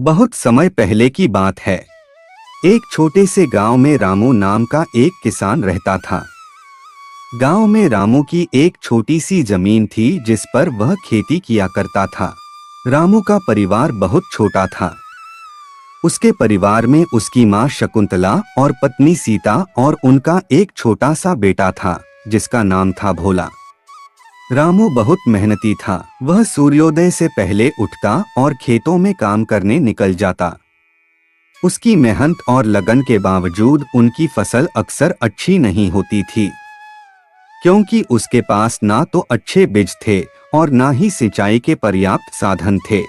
बहुत समय पहले की बात है। एक छोटे से गांव में रामू नाम का एक किसान रहता था। गांव में रामू की एक छोटी सी जमीन थी जिस पर वह खेती किया करता था। रामू का परिवार बहुत छोटा था। उसके परिवार में उसकी मां शकुंतला और पत्नी सीता और उनका एक छोटा सा बेटा था जिसका नाम था भोला। रामू बहुत मेहनती था। वह सूर्योदय से पहले उठता और खेतों में काम करने निकल जाता। उसकी मेहनत और लगन के बावजूद उनकी फसल अक्सर अच्छी नहीं होती थी, क्योंकि उसके पास ना तो अच्छे बीज थे और ना ही सिंचाई के पर्याप्त साधन थे।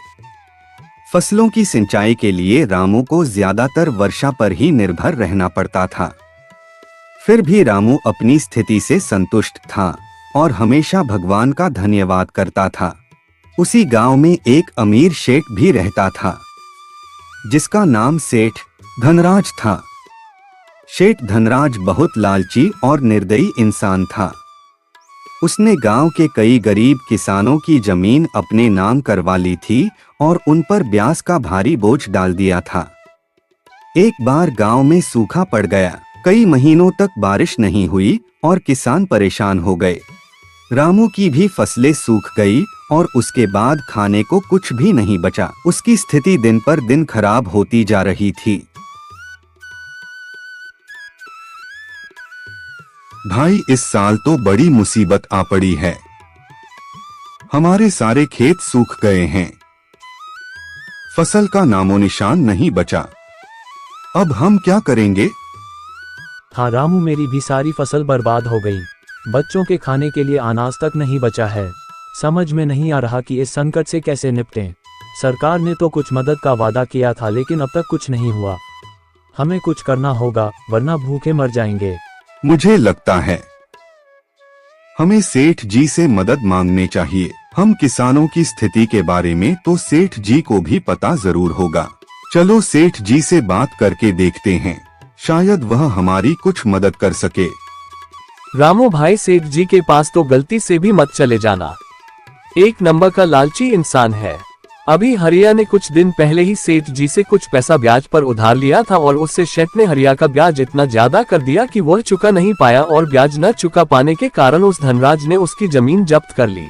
फसलों की सिंचाई के लिए रामू को ज्यादातर वर्षा पर ही निर्भर रहना पड़ता था। फिर भी रामू अपनी स्थिति से संतुष्ट था और हमेशा भगवान का धन्यवाद करता था। उसी गांव में एक अमीर सेठ भी रहता था जिसका नाम सेठ धनराज था। सेठ धनराज बहुत लालची और निर्दयी इंसान था। उसने गांव के कई गरीब किसानों की जमीन अपने नाम करवा ली थी और उन पर ब्याज का भारी बोझ डाल दिया था। एक बार गांव में सूखा पड़ गया। कई महीनों तक बारिश नहीं हुई और किसान परेशान हो गए। रामू की भी फसलें सूख गई और उसके बाद खाने को कुछ भी नहीं बचा। उसकी स्थिति दिन पर दिन खराब होती जा रही थी। भाई, इस साल तो बड़ी मुसीबत आ पड़ी है। हमारे सारे खेत सूख गए हैं। फसल का नामो निशान नहीं बचा। अब हम क्या करेंगे? हाँ रामू, मेरी भी सारी फसल बर्बाद हो गई। बच्चों के खाने के लिए अनाज तक नहीं बचा है। समझ में नहीं आ रहा कि इस संकट से कैसे निपटें। सरकार ने तो कुछ मदद का वादा किया था लेकिन अब तक कुछ नहीं हुआ। हमें कुछ करना होगा वरना भूखे मर जाएंगे। मुझे लगता है हमें सेठ जी से मदद मांगनी चाहिए। हम किसानों की स्थिति के बारे में तो सेठ जी को भी पता जरूर होगा। चलो सेठ जी से बात करके देखते हैं, शायद वह हमारी कुछ मदद कर सके। रामू भाई, सेठ जी के पास तो गलती से भी मत चले जाना। एक नंबर का लालची इंसान है। अभी हरिया ने कुछ दिन पहले ही सेठ जी से कुछ पैसा ब्याज पर उधार लिया था और उससे सेठ ने हरिया का ब्याज इतना ज्यादा कर दिया कि वह चुका नहीं पाया और ब्याज न चुका पाने के कारण उस धनराज ने उसकी जमीन जब्त कर ली।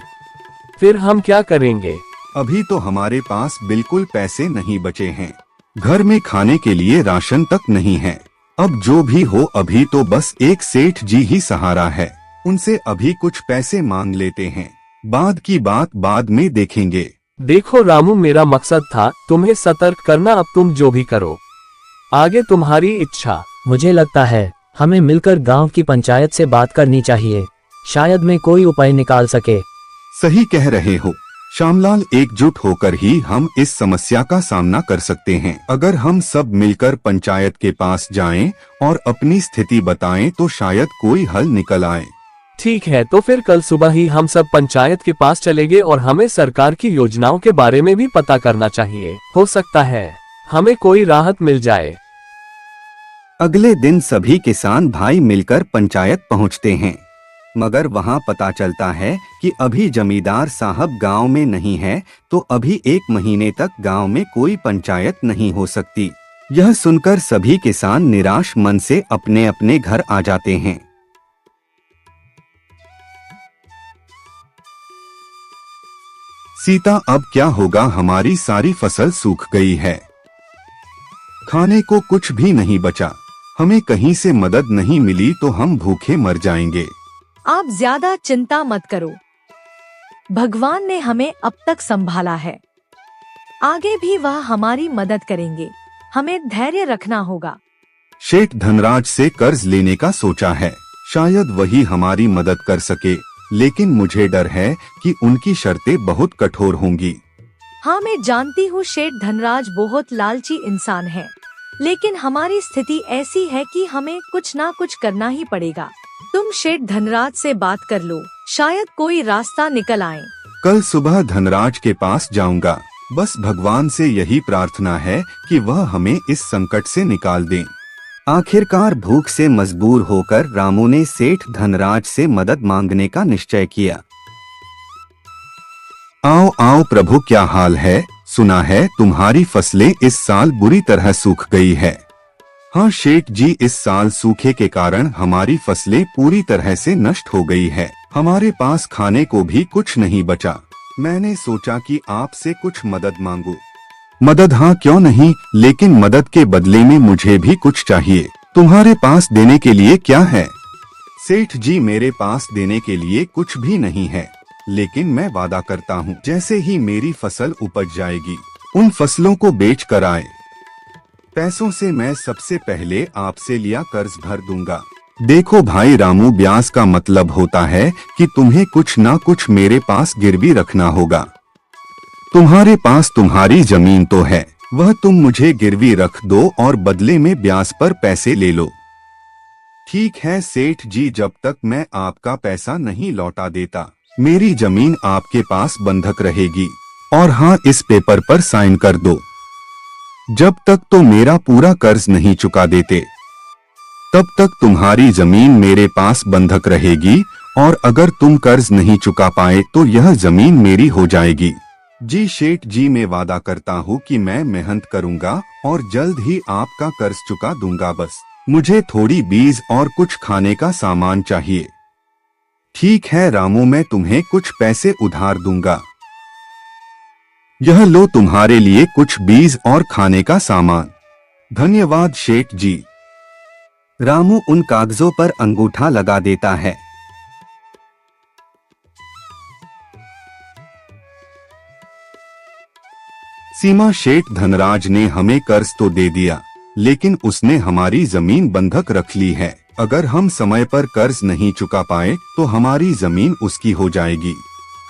फिर हम क्या करेंगे? अभी तो हमारे पास बिल्कुल पैसे नहीं बचे हैं। घर में खाने के लिए राशन तक नहीं है। अब जो भी हो, अभी तो बस एक सेठ जी ही सहारा है। उनसे अभी कुछ पैसे मांग लेते हैं, बाद की बात बाद में देखेंगे। देखो रामू, मेरा मकसद था तुम्हें सतर्क करना। अब तुम जो भी करो, आगे तुम्हारी इच्छा। मुझे लगता है हमें मिलकर गांव की पंचायत से बात करनी चाहिए। शायद मैं कोई उपाय निकाल सके। सही कह रहे हो श्यामलाल, एकजुट होकर ही हम इस समस्या का सामना कर सकते हैं। अगर हम सब मिलकर पंचायत के पास जाएं और अपनी स्थिति बताएं तो शायद कोई हल निकल आए। ठीक है, तो फिर कल सुबह ही हम सब पंचायत के पास चलेंगे और हमें सरकार की योजनाओं के बारे में भी पता करना चाहिए। हो सकता है हमें कोई राहत मिल जाए। अगले दिन सभी किसान भाई मिलकर पंचायत पहुंचते हैं, मगर वहां पता चलता है कि अभी जमींदार साहब गांव में नहीं है, तो अभी 1 महीने तक गांव में कोई पंचायत नहीं हो सकती। यह सुनकर सभी किसान निराश मन से अपने अपने घर आ जाते हैं। सीता, अब क्या होगा? हमारी सारी फसल सूख गई है। खाने को कुछ भी नहीं बचा। हमें कहीं से मदद नहीं मिली तो हम भूखे मर जाएंगे। आप ज्यादा चिंता मत करो। भगवान ने हमें अब तक संभाला है, आगे भी वह हमारी मदद करेंगे। हमें धैर्य रखना होगा। सेठ धनराज से कर्ज लेने का सोचा है, शायद वही हमारी मदद कर सके, लेकिन मुझे डर है कि उनकी शर्तें बहुत कठोर होंगी। हाँ, मैं जानती हूँ सेठ धनराज बहुत लालची इंसान है, लेकिन हमारी स्थिति ऐसी है कि हमें कुछ ना कुछ करना ही पड़ेगा। तुम सेठ धनराज से बात कर लो, शायद कोई रास्ता निकल आए। कल सुबह धनराज के पास जाऊंगा। बस भगवान से यही प्रार्थना है कि वह हमें इस संकट से निकाल दें। आखिरकार भूख से मजबूर होकर रामू ने सेठ धनराज से मदद मांगने का निश्चय किया। आओ आओ प्रभु, क्या हाल है? सुना है तुम्हारी फसलें इस साल बुरी तरह सूख गई है। हाँ शेठ जी, इस साल सूखे के कारण हमारी फसलें पूरी तरह से नष्ट हो गई है। हमारे पास खाने को भी कुछ नहीं बचा। मैंने सोचा कि आपसे कुछ मदद मांगू। मदद हाँ क्यों नहीं, लेकिन मदद के बदले में मुझे भी कुछ चाहिए। तुम्हारे पास देने के लिए क्या है? सेठ जी, मेरे पास देने के लिए कुछ भी नहीं है, लेकिन मैं वादा करता हूँ जैसे ही मेरी फसल उपज जाएगी उन फसलों को बेच कर आए पैसों से मैं सबसे पहले आपसे लिया कर्ज भर दूंगा। देखो भाई रामू, ब्याज का मतलब होता है कि तुम्हें कुछ ना कुछ मेरे पास गिरवी रखना होगा। तुम्हारे पास तुम्हारी जमीन तो है, वह तुम मुझे गिरवी रख दो और बदले में ब्याज पर पैसे ले लो। ठीक है सेठ जी, जब तक मैं आपका पैसा नहीं लौटा देता मेरी जमीन आपके पास बंधक रहेगी। और हाँ, इस पेपर पर साइन कर दो। जब तक तो मेरा पूरा कर्ज नहीं चुका देते तब तक तुम्हारी जमीन मेरे पास बंधक रहेगी, और अगर तुम कर्ज नहीं चुका पाए तो यह जमीन मेरी हो जाएगी। जी शेठ जी, मैं वादा करता हूँ कि मैं मेहनत करूँगा और जल्द ही आपका कर्ज चुका दूंगा। बस मुझे थोड़ी बीज और कुछ खाने का सामान चाहिए। ठीक है रामू, मैं तुम्हें कुछ पैसे उधार दूंगा। यह लो तुम्हारे लिए कुछ बीज और खाने का सामान। धन्यवाद शेठ जी। रामू उन कागजों पर अंगूठा लगा देता है। सीमा, शेठ धनराज ने हमें कर्ज तो दे दिया, लेकिन उसने हमारी जमीन बंधक रख ली है। अगर हम समय पर कर्ज नहीं चुका पाए तो हमारी जमीन उसकी हो जाएगी।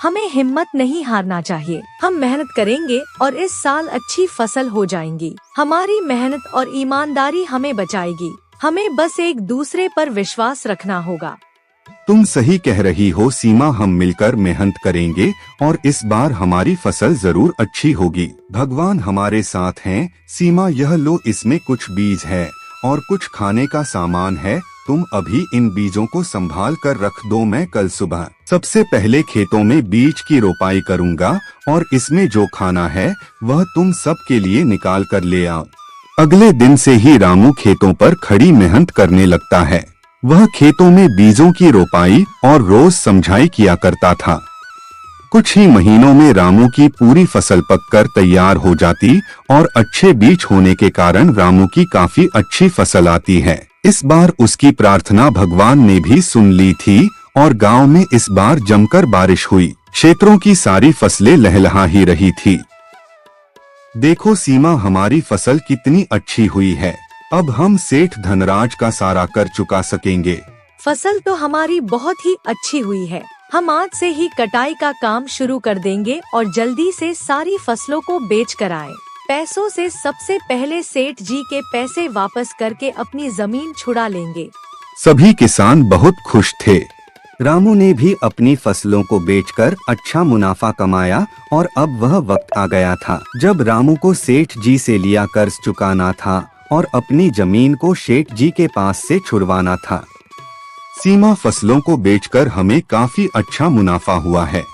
हमें हिम्मत नहीं हारना चाहिए। हम मेहनत करेंगे और इस साल अच्छी फसल हो जाएंगी। हमारी मेहनत और ईमानदारी हमें बचाएगी। हमें बस एक दूसरे पर विश्वास रखना होगा। तुम सही कह रही हो सीमा, हम मिलकर मेहनत करेंगे और इस बार हमारी फसल जरूर अच्छी होगी। भगवान हमारे साथ हैं। सीमा, यह लो, इसमें कुछ बीज है और कुछ खाने का सामान है। तुम अभी इन बीजों को संभाल कर रख दो। मैं कल सुबह सबसे पहले खेतों में बीज की रोपाई करूंगा और इसमें जो खाना है वह तुम सब के लिए निकाल कर ले आओ। अगले दिन से ही रामू खेतों पर खड़ी मेहनत करने लगता है। वह खेतों में बीजों की रोपाई और रोज समझाई किया करता था। कुछ ही महीनों में रामू की पूरी फसल पककर तैयार हो जाती और अच्छे बीज होने के कारण रामू की काफी अच्छी फसल आती है। इस बार उसकी प्रार्थना भगवान ने भी सुन ली थी और गांव में इस बार जमकर बारिश हुई। क्षेत्रों की सारी फसलें लहलहा ही रही थी। देखो सीमा, हमारी फसल कितनी अच्छी हुई है। अब हम सेठ धनराज का सारा कर चुका सकेंगे। फसल तो हमारी बहुत ही अच्छी हुई है। हम आज से ही कटाई का काम शुरू कर देंगे और जल्दी से सारी फसलों को बेच कर आए। पैसों से सबसे पहले सेठ जी के पैसे वापस करके अपनी जमीन छुड़ा लेंगे। सभी किसान बहुत खुश थे। रामू ने भी अपनी फसलों को बेचकर अच्छा मुनाफा कमाया और अब वह वक्त आ गया था जब रामू को सेठ जी से लिया कर्ज चुकाना था और अपनी जमीन को सेठ जी के पास से छुड़वाना था। सीमा, फसलों को बेचकर हमें काफी अच्छा मुनाफा हुआ है।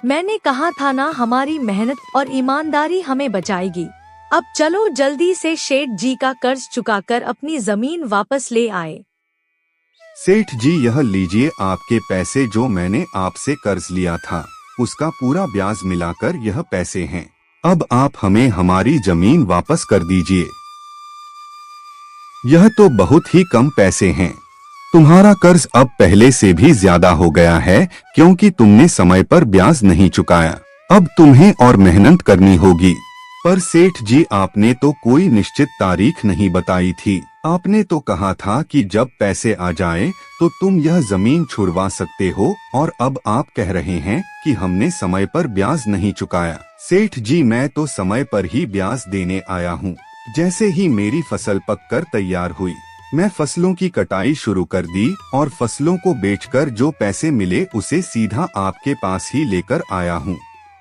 मैंने कहा था ना, हमारी मेहनत और ईमानदारी हमें बचाएगी। अब चलो जल्दी से सेठ जी का कर्ज चुकाकर अपनी जमीन वापस ले आए। सेठ जी, यह लीजिए आपके पैसे। जो मैंने आपसे कर्ज लिया था उसका पूरा ब्याज मिलाकर यह पैसे हैं। अब आप हमें हमारी जमीन वापस कर दीजिए। यह तो बहुत ही कम पैसे हैं। तुम्हारा कर्ज अब पहले से भी ज्यादा हो गया है क्योंकि तुमने समय पर ब्याज नहीं चुकाया। अब तुम्हें और मेहनत करनी होगी। पर सेठ जी, आपने तो कोई निश्चित तारीख नहीं बताई थी। आपने तो कहा था कि जब पैसे आ जाए तो तुम यह जमीन छुड़वा सकते हो, और अब आप कह रहे हैं कि हमने समय पर ब्याज नहीं चुकाया। सेठ जी, मैं तो समय पर ही ब्याज देने आया हूँ। जैसे ही मेरी फसल पककर तैयार हुई, मैं फसलों की कटाई शुरू कर दी और फसलों को बेचकर जो पैसे मिले उसे सीधा आपके पास ही लेकर आया हूँ।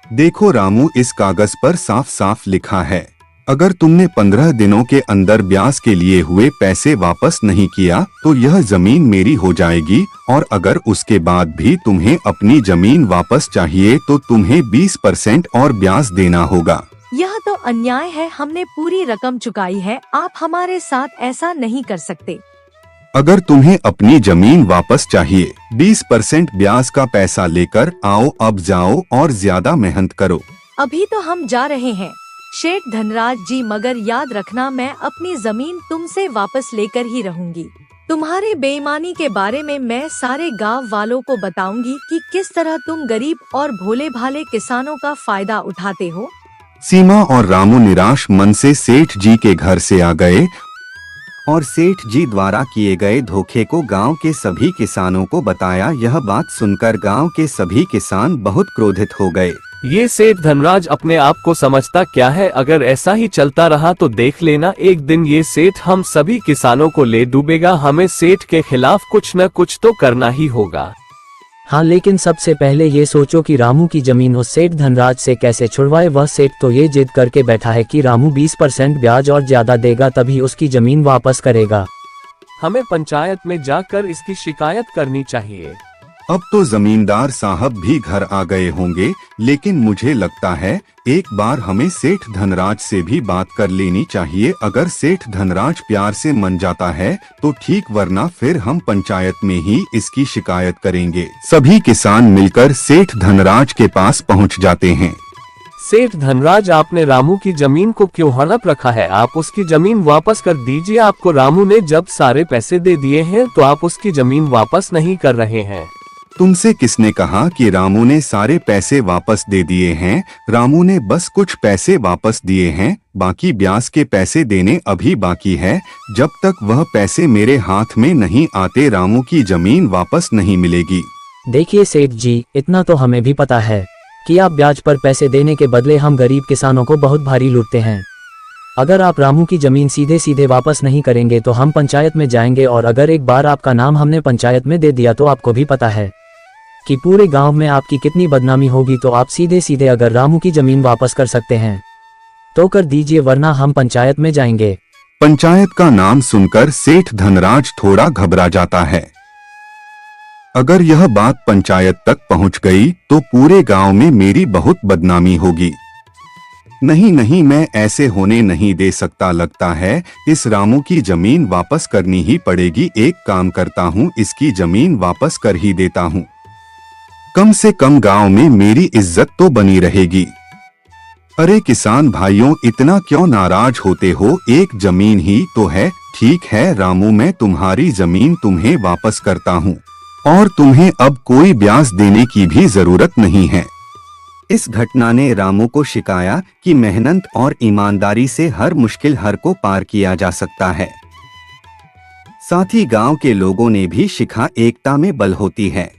देखो रामू, इस कागज पर साफ साफ लिखा है, अगर तुमने 15 दिनों के अंदर ब्याज के लिए हुए पैसे वापस नहीं किया तो यह जमीन मेरी हो जाएगी, और अगर उसके बाद भी तुम्हें अपनी जमीन वापस चाहिए तो तुम्हें 20% और ब्याज देना होगा। यह तो अन्याय है, हमने पूरी रकम चुकाई है, आप हमारे साथ ऐसा नहीं कर सकते। अगर तुम्हें अपनी जमीन वापस चाहिए 20% ब्याज का पैसा लेकर आओ, अब जाओ और ज्यादा मेहनत करो। अभी तो हम जा रहे हैं शेठ धनराज जी, मगर याद रखना मैं अपनी जमीन तुमसे वापस लेकर ही रहूंगी। तुम्हारे बेईमानी के बारे में मैं सारे गांव वालों को बताऊंगी कि किस तरह तुम गरीब और भोले भाले किसानों का फायदा उठाते हो। सीमा और रामू निराश मन से सेठ जी के घर से आ गए और सेठ जी द्वारा किए गए धोखे को गांव के सभी किसानों को बताया। यह बात सुनकर गांव के सभी किसान बहुत क्रोधित हो गए। ये सेठ धनराज अपने आप को समझता क्या है, अगर ऐसा ही चलता रहा तो देख लेना एक दिन ये सेठ हम सभी किसानों को ले डूबेगा। हमें सेठ के खिलाफ कुछ न कुछ तो करना ही होगा। हाँ, लेकिन सबसे पहले ये सोचो कि रामू की जमीन उस सेठ धनराज से कैसे छुड़वाए। वह सेठ तो ये जिद करके बैठा है कि रामू 20% ब्याज और ज्यादा देगा तभी उसकी जमीन वापस करेगा। हमें पंचायत में जाकर इसकी शिकायत करनी चाहिए। अब तो जमींदार साहब भी घर आ गए होंगे, लेकिन मुझे लगता है एक बार हमें सेठ धनराज से भी बात कर लेनी चाहिए। अगर सेठ धनराज प्यार से मन जाता है तो ठीक, वरना फिर हम पंचायत में ही इसकी शिकायत करेंगे। सभी किसान मिलकर सेठ धनराज के पास पहुंच जाते हैं। सेठ धनराज, आपने रामू की जमीन को क्यों हड़प रखा है? आप उसकी जमीन वापस कर दीजिए। आपको रामू ने जब सारे पैसे दे दिए हैं तो आप उसकी जमीन वापस नहीं कर रहे हैं। तुमसे किसने कहा कि रामू ने सारे पैसे वापस दे दिए हैं? रामू ने बस कुछ पैसे वापस दिए हैं, बाकी ब्याज के पैसे देने अभी बाकी है। जब तक वह पैसे मेरे हाथ में नहीं आते रामू की जमीन वापस नहीं मिलेगी। देखिए सेठ जी, इतना तो हमें भी पता है कि आप ब्याज पर पैसे देने के बदले हम गरीब किसानों को बहुत भारी लूटते हैं। अगर आप रामू की जमीन सीधे सीधे वापस नहीं करेंगे तो हम पंचायत में जाएंगे, और अगर एक बार आपका नाम हमने पंचायत में दे दिया तो आपको भी पता है कि पूरे गांव में आपकी कितनी बदनामी होगी। तो आप सीधे सीधे अगर रामू की जमीन वापस कर सकते हैं तो कर दीजिए, वरना हम पंचायत में जाएंगे। पंचायत का नाम सुनकर सेठ धनराज थोड़ा घबरा जाता है। अगर यह बात पंचायत तक पहुंच गई तो पूरे गांव में मेरी बहुत बदनामी होगी। नहीं नहीं, मैं ऐसे होने नहीं दे सकता। लगता है इस रामू की जमीन वापस करनी ही पड़ेगी। एक काम करता हूँ, इसकी जमीन वापस कर ही देता हूँ। कम से कम गांव में मेरी इज्जत तो बनी रहेगी। अरे किसान भाइयों, इतना क्यों नाराज होते हो? एक जमीन ही तो है। ठीक है रामू, मैं तुम्हारी जमीन तुम्हें वापस करता हूँ और तुम्हें अब कोई ब्याज देने की भी जरूरत नहीं है। इस घटना ने रामू को सिखाया कि मेहनत और ईमानदारी से हर मुश्किल हर को पार किया जा सकता है। साथ ही गांव के लोगों ने भी सीखा एकता में बल होती है।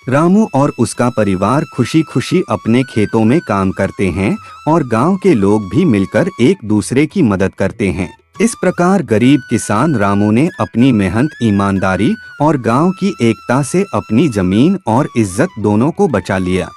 रामू और उसका परिवार खुशी खुशी अपने खेतों में काम करते हैं और गांव के लोग भी मिलकर एक दूसरे की मदद करते हैं। इस प्रकार गरीब किसान रामू ने अपनी मेहनत, ईमानदारी और गांव की एकता से अपनी जमीन और इज्जत दोनों को बचा लिया।